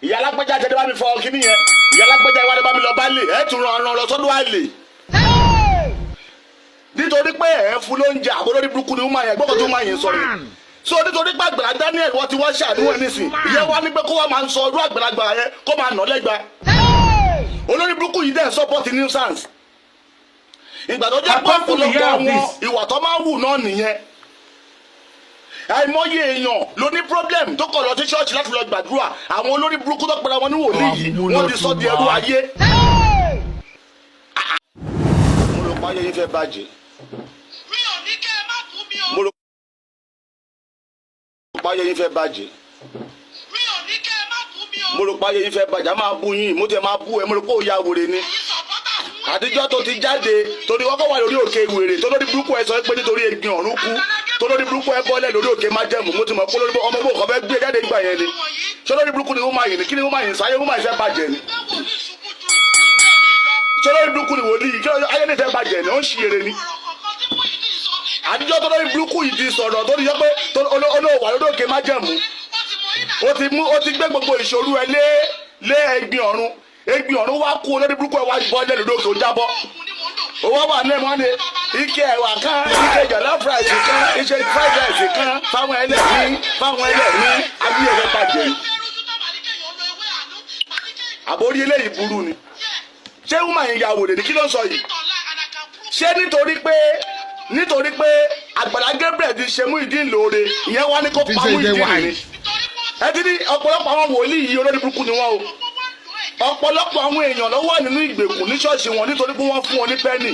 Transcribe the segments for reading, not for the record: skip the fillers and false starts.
ìyá alágbèjà tẹ́lẹ̀ bá mi fọ kíní yẹn ìyá alágbèjà ìwádìí bá mi lọ bá lè ẹ̀ tún ràn lọ sọ́dún àlè nítorí pé ẹ̀ fún lóúnjẹ àbólórí burúkú ni ó máa yẹn gbọ́dọ̀ tó máa yẹn sọ yẹn so nítorí pé Àgbàlá Daniel wọ́n ti wá ṣàdúrà nísìn ìyẹn wá ní pé kó wá máa ń sọ ọdún àgbàlagbà yẹn kó máa nà lẹ́gba olórí burúkú yìí dẹ̀ support nuisance ìgbà tó jẹ́ pé ọ̀pọ̀lọpọ̀ àwọn ìwà tó máa ń wù náà nìyẹn àìmọye èèyàn ló ní problem tó kọ̀ lọ sí ṣọ́ọ̀ṣì láti lọ gbàdúrà àwọn olórí burúkú tó pera wọn ní wòlíì yìí wọ́n ti sọ di ẹrú ayé. mo rò pé ayé yín fẹ́ bàjẹ́. mi ò ní kẹ́ ẹ má bú mi o. mo rò pé ayé yín fẹ́ bàjẹ́. mi ò ní kẹ́ ẹ má bú mi o. mo rò pé ayé yín fẹ́ bàjẹ́ a máa bú yín mo tẹ máa bú ẹ mo rò pé ó ya wèrè ni. àtijọ́ tó ti jáde torí kọ́kọ́ wà lórí òkè wèrè tó lórí burúkú ẹ sọ pé nítorí egbin ọ̀run kú tó lórí burúkú ẹ bọ́lẹ̀ lórí òkè májẹ̀mú mo ti mọ̀ pé lórí ọmọ bò kọ́ fẹ́ gbé jáde nígbà yẹn ni ṣé lórí burúkú ni wọ́n máa yìn ní kí ni wọ́n máa yìn sáyé wọ́n máa fẹ́ bàjẹ́ ni ṣé lórí burúkú ni wòlíì kí ayé lè fẹ́ bàjẹ́ ni ó ń ṣi èrè ni àtijọ́ tó lórí burúkú yìí ti sọ̀rọ̀ tó ti yẹ pé olówó lórí òkè májẹ̀mú ó ti gbé gbogbo ìṣòro ẹ lé egbin ọ̀run wá kú olórí burúkú ẹ wá bọ́lẹ̀ lórí òkè ó jábọ́ owó wà ní ẹ̀mọ́ ni ike ẹ̀wà kan ike jollof rice kan ike fried rice kan fáwọn ẹlẹ́mí abúlé rẹ̀ bàjẹ́ àbórí eléyìí burú ni ṣé wọ́n máa ń ya wòlé ní kí ló ń sọ yìí ṣé nítorí pé Àgbàlá Gabriel ti ṣe Muyideen lóore ìyẹn wá ní kó pa Muyideen ni ẹ ti ní ọ̀pọ̀lọpọ̀ àwọn wòlíì yìí olórí burúkú ni wọ́n o ọ̀pọ̀lọpọ̀ àwọn èèyàn ló wà nínú ìgbèkùn ní ṣọ́ọ̀ṣì wọn nítorí pé wọ́n fún wọn ní pẹ́ẹ́nì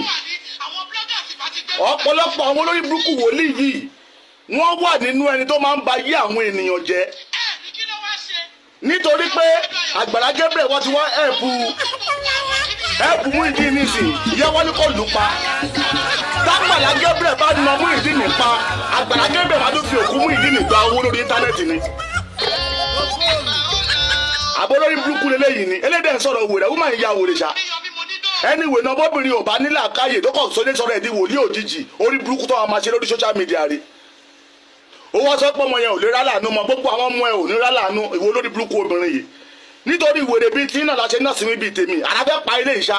ọ̀pọ̀lọpọ̀ àwọn olórí burúkú wòlíì yìí wọ́n wà nínú ẹni tó máa ń ba yé àwọn ènìyàn jẹ́ nítorí pé Àgbàlá Gabriel wọ́n ti wá ẹ̀bù Muyideen nìsín ìyẹn wọ́n ní kò lù pa t'Àgbàlá Gabriel bá na Muyideen nípa Àgbàlá Gabriel máa tún fi òkú Muyideen gba owó lórí íńtánẹ́ẹ̀tì ni àbólórí burúkú lélẹ́yìí ni elédè ń sọ̀rọ̀ wèrè wọ́n máa ń ya wèrè ṣá ẹni ìwé náà bọ́bìnrin ò bá nílà káyè tó kọ̀ sóde sọ̀rọ̀ ẹ̀dí wòlíì òjijì orí burúkú tó máa ṣe lórí social media rí ó wọ́n sọ pé ọmọ yẹn ò lè rá làánú mọ gbogbo àwọn ọmọ ẹ ò ní rá làánú ìwé olórí burúkú obìnrin yìí nítorí wèrè bíi tí náà láṣẹ náà sí mi bíi tèmi àràfẹ́ pa ilé ìṣá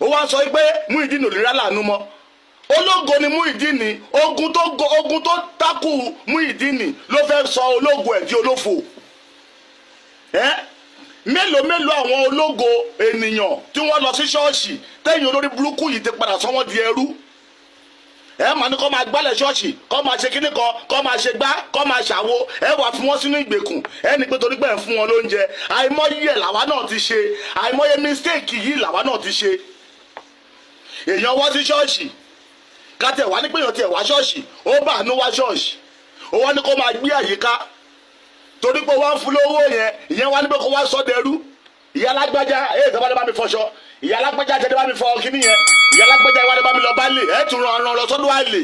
ó wá sọ pé Muyideen ò lè rá làánú mọ ológo ni Muyideen ogun tó takú Muyideen ló fẹ́ sọ ológo ẹ̀ di olófò mélòó àwọn ológo ènìyàn tí wọ́n lọ sí ṣọ́ọ̀ṣì tẹ́yìn olórí burúkú yìí ti padà sọ wọ́n di ẹrú màá ní kó máa gbálẹ̀ ṣọ́ọ̀ṣì kó máa ṣe kíní kan kó máa ṣe gbá kó máa ṣàwo wà fún wọn sínú ìgbèkùn ní pé torí pé ẹ̀ ń fún wọn lóúnjẹ àìmọye ẹ̀ làwa náà ti ṣe àìmọye mistake yìí làwa náà ti ṣe èèyàn wá sí ṣọ́ọ̀ṣì kátẹ̀ wá ní pé èèyàn tiẹ̀ wá ṣọ́ọ̀ṣì ó bá àánú wá ṣọ́ọ̀ṣì ó wá ní kó máa gbé àyíká torí pé wọ́n fún lówó yẹn ìyẹn wá ní pé kó wá sọ dẹrú ìyá alágbájá ìjọba ló bá mi fọṣọ ìyá alágbájá tẹ́lẹ̀ bá mi fọ kíní yẹn ìyá alágbájá ìwádìí bá mi lọ bá lè ẹ̀ tún ràn lọ sọ́dún àlè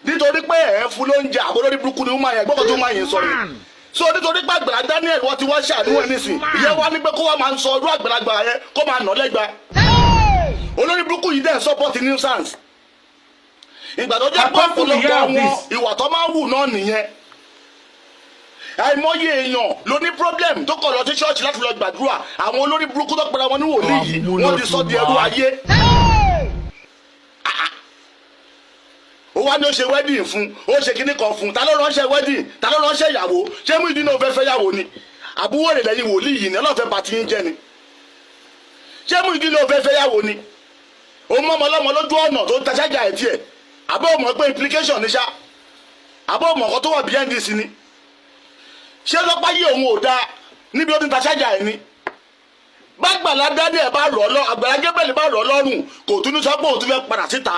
nítorí pé ẹ̀ fún lóúnjẹ àbólórí burúkú ni wọ́n máa yẹn gbọ́dọ̀ tó máa yẹn sọ yẹn so nítorí pé Àgbàlá Daniel wọ́n ti wá ṣàdúrà nísìn ìyẹn wá ní pé kó wá máa ń sọ ọdún àgbàlagbà yẹn kó máa nà lẹ́gba olórí burúkú yìí dẹ̀ support nuisance ìgbà tó jẹ́ pé ọ̀pọ̀lọpọ̀ àwọn ìwà tó máa ń wù náà nìyẹn àìmọye èèyàn ló ní problem tó kọ̀ lọ sí ṣọ́ọ̀ṣì láti lọ gbàdúrà àwọn olórí burúkú tó pera wọn ní wòlíì yìí wọ́n ti sọ di ẹrú ayé ó wá ní ó ṣe wedding fún ó ṣe kíní kan fún ta ló ránṣẹ́ wedding ta ló ránṣẹ́ ìyàwó ṣé Muyideen náà fẹ́ yàwó ni àbúrò rẹ̀ lẹ́yìn wòlíì yìí ni ọlọ́fẹ́ bá ti ń jẹ́ ni ṣé Muyideen náà fẹ́ yàwó ni ó mọ ọmọ ọlọ́mọ lójú ọ̀nà tó ń taṣájà ẹ̀ tiẹ̀ àbẹ́ òmò pé implication ní ṣá àbẹ́ òmò kan tó wà behind this ni ṣé lọ́pàá yìí òun ò dáa níbi ó ti ń taṣájà ẹ̀ ni b'Àgbàlá Daniel bá rọ̀ lọ Àgbàlá Gabriel bá rọ̀ lọ́rùn kò tún ní sọ pé òun tún fẹ́ padà síta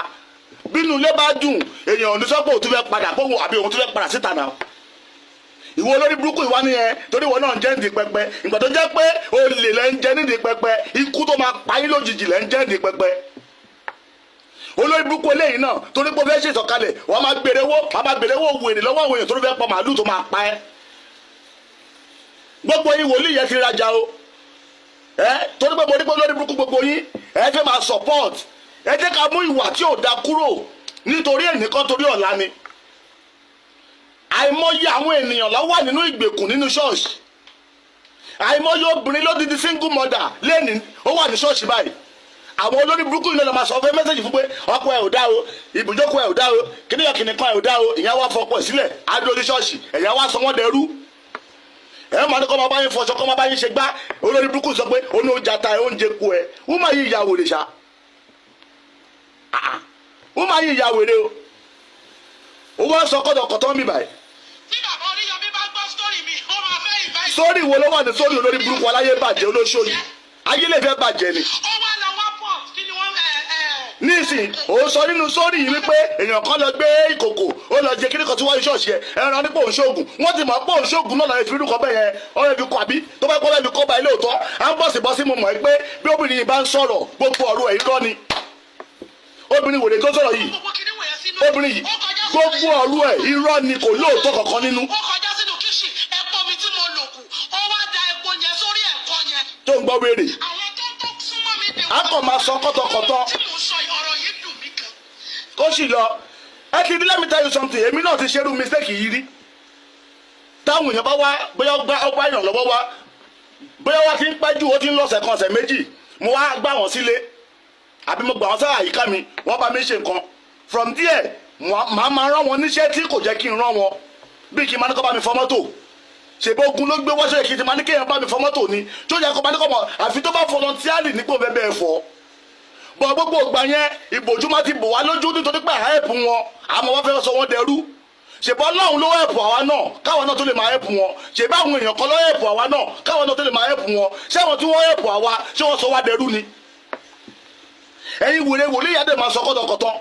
bínú ilé bá dùn èèyàn ò ní sọ pé òun tún fẹ́ padà pòun àbí òun tún fẹ́ padà síta náà ìwọ olórí burúkú ìwá nìyẹn torí ìwọ náà ń jẹ́ nídìí pẹpẹ ìgbà tó jẹ́ pé olè lẹ́ ń jẹ nídìí pẹpẹ ikú tó máa pa yín lójijì lẹ́ ń jẹ́ nídìí pẹpẹ olórí burúkú eléyìí náà torí pé ó fẹ́ ṣètọ́kalẹ̀ wọ́n máa gbèrè owó wèrè lọ́wọ́ àwọn èèyàn tó fẹ́ pa màálù tó máa pa ẹ́ gbogbo yín wòlíì yẹn ti rajà o torí pé mo ní pé olórí burúkú gbogbo yín fẹ́ máa support ẹ jẹ́ ká mú ìwà tí ò da kúrò nítorí ẹnìkan torí ọ̀la ni àìmọye àwọn ènìyàn ló wà nínú ìgbèkùn nínú ṣọ́ọ̀ṣì, àìmọye obìnrin lódìdí single mother lẹ́ni ó wà ní ṣọ́ọ̀ṣì báyìí. Àwọn olórí burúkú yìí ló máa sọ fẹ́ mẹ́sẹ̀jì fún pé ọkọ ẹ̀ ò dá o, ibùjókòó ẹ̀ ò dá o, kíníyàn kìnìkan ẹ̀ ò dá o, ìyá wa fọkọ ẹ̀ sílẹ̀ adó ní ṣọ́ọ̀ṣì, ẹ̀yà wa sọ wọ́n dẹrú. Ẹ máa ní kọ́ máa bá yín fọṣọ, kọ́ máa bá yín ṣe gbá, olórí burúkú sọ pé ó ní oúnjẹ ata ẹ̀ oúnjẹ ku ẹ̀, wọ́n máa yí ìyá wèrè ṣá, wọ́n máa yí ìyá wèrè o. Ó wá sọ kọ́tọ̀kọ́tọ́ mi báyìí. Tí bàbá Oríyọmí bá gbọ́ sórí mi, ó máa fẹ́ ìfẹ́. Sórí wo ló wà ní sórí olórí burúkú aláyé bàjẹ́ olóṣòlì? Ayé lè fẹ́ bàjẹ́ ni. Ó wá lọ wá pọ̀ kí ni wọ́n Nísìn ó sọ nínú sórí yìí wípé èèyàn kan lọ gbé ìkòkò ó lọ jẹ kíní kan tí wọ́n ṣọ́ọ̀ṣì ẹ̀ ẹran nípò òǹṣoògùn wọ́n ti mọ̀ pé òǹṣoògùn náà lọ fi irú kan bẹ́ẹ̀ yẹn ọ̀rọ̀ ibi kọ àbí tó bá gbọ́dọ̀ ibi kọ́ bá ilé òótọ́ à ń bọ̀sibọ́sí mo mọ̀ pé bí obìnrin yìí bá ń sọ̀rọ̀ gbogbo ọ̀rọ̀ ẹ̀ irọ́ ni. Obìnrin wèrè tó sọ̀rọ̀ yìí obìnrin yìí gbogbo ọ̀rọ̀ ẹ̀ irọ́ ni kò lóòótọ́ kankan nínú. Ó kọjá sínú kíṣì epo mi tí mo lò kù, ó wá da epo yẹn sórí ẹ̀kọ́ yẹn. Tó ń gbọ́ wèrè. Àwọn tó súnmọ́ mi dé. A kàn máa sọ kọ́tọ̀kọ́tọ̀. Tí mo sọ ọ̀rọ̀ yìí dùn mí gan. Kó sì lọ ẹ ti di let me tell you something èmi náà ti ṣerú mistake yìí rí. Táwọn èèyàn bá wá bóyá ọgbà ìrànlọ́wọ́ wá bóyá wá ti ń pẹ́ jù ó ti ń lọ́sẹ̀ kan ọ̀sẹ̀ méjì mo wá gbà wọ́n sílé àbí mo gbà wọ́n sára àyíká mi wọ́n bá mi ṣe nǹkan from there màá máa rán wọn níṣẹ́ tí kò jẹ́ kí n rán wọn bí kí n máa ní kọ́ bá mi fọ mọ́tò ṣèbógun ló gbé wọ́ṣẹ́ kí n ti máa ní kéèyàn bá mi fọ mọ́tò ni tó yẹ kó bá ní kọ́ mọ́ àfi tó bá volunteer nípò bẹ́ẹ̀ bẹ́ẹ̀ fọ́ bọ̀ gbogbo ìgbà yẹn ìbòjú máa ti bò wá lójú nítorí pé àhẹ́pù wọn àmọ́ wọ́n fẹ́ sọ wọ́n dẹrú ṣèbọ́ Ọlọ́run ló hẹ́pù àwa náà káwọn náà tó lè máa hẹ́pù wọn ṣèbá àwọn èèyàn kan ló hẹ́pù àwa náà káwọn náà tó lè máa hẹ́pù wọn ṣé àwọn tí wọ́n hẹ́pù àwa ṣé wọ́n sọ wá dẹrú ni. ẹ̀yin wèrè wòlé ìyá dẹ̀ máa sọ kọ́tọ̀kọ́tọ̀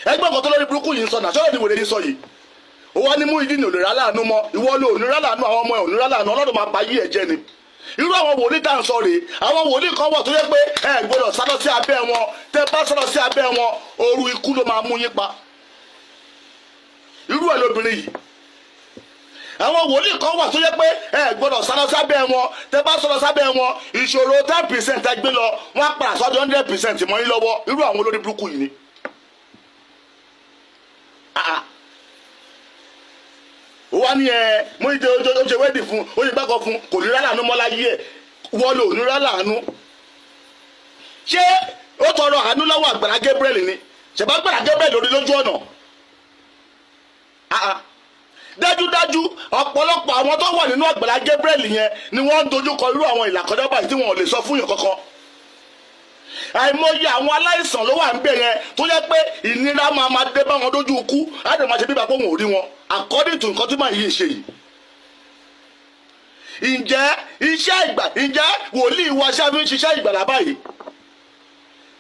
ẹgbẹ́ ọ̀kan tó lórí burúkú yìí ń sọ nàṣọ́rọ̀ ni wèrè yìí sọ yìí ó wá ní Muyideen òlè ráláàánú mọ́ ìwọ ló òní ráláàánú àwọn ọmọ ẹ̀ òní ráláàánú Ọlọ́run máa pa yí ẹ̀ jẹ́ ni irú àwọn wòlíì tá à ń sọ rèé àwọn wòlíì kan wà tó yẹ pé ẹ gbọ́dọ̀ sálọ sí abẹ́ wọn tẹ bá sálọ sí abẹ́ wọn ooru ikú ló máa mú yín pa irú ẹ̀ lóbìnrin yìí àwọn wòlíì kan wà tó yẹ pé ẹ gbọ́dọ̀ sálọ sí abẹ́ wọn tẹ bá sálọ sí abẹ́ wọn ìṣòro 10% ẹ gbé lọ wọn á padà sọ́dọ̀ 100% mọ́ yín lọ́wọ́ irú àwọn olórí burúkú yìí ni. Ó wá ní ẹ Muyideen ó ṣe wẹ́ẹ̀dì fún ó ṣe gbàgbọ́ fún kò ní rálàánú mọ́lá yí ẹ̀ wọ́n lò ní rálàánú. Ṣé ó tọrọ àánú lọ́wọ́ Àgbàlá Gabriel ni ṣẹ̀bá Àgbàlá Gabriel lórí lójú ọ̀nà. Dájúdájú ọ̀pọ̀lọpọ̀ àwọn tó wà nínú Àgbàlá Gabriel yẹn ni wọ́n ń dojú kọ irú àwọn ìlàkọjá báyìí tí wọn ò lè sọ fún yàn kankan. Àìmọye àwọn aláìsàn ló wà ń bẹ̀ yẹn tó yẹ pé ìnira máa dé bá wọn dójú ikú á dẹ̀ máa ṣe bíbá pé wọn ò rí wọn according to nǹkan tí màá yìí ṣe yìí. Ǹjẹ́ wòlíì wa ṣe fi ń ṣiṣẹ́ ìgbàlá báyìí?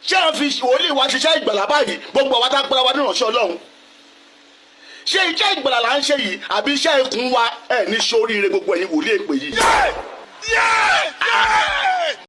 Ṣé à ń fi wòlíì wa ṣiṣẹ́ ìgbàlá báyìí gbogbo àwọn tápẹ́rẹ́ wa ní ìránṣẹ́ Ọlọ́run? Ṣé iṣẹ́ ìgbàlá là ń ṣe yìí àbí iṣẹ́ ikùn wa ẹ̀ ní sóríire gbogbo ẹ̀yin wòlíì èpè yìí?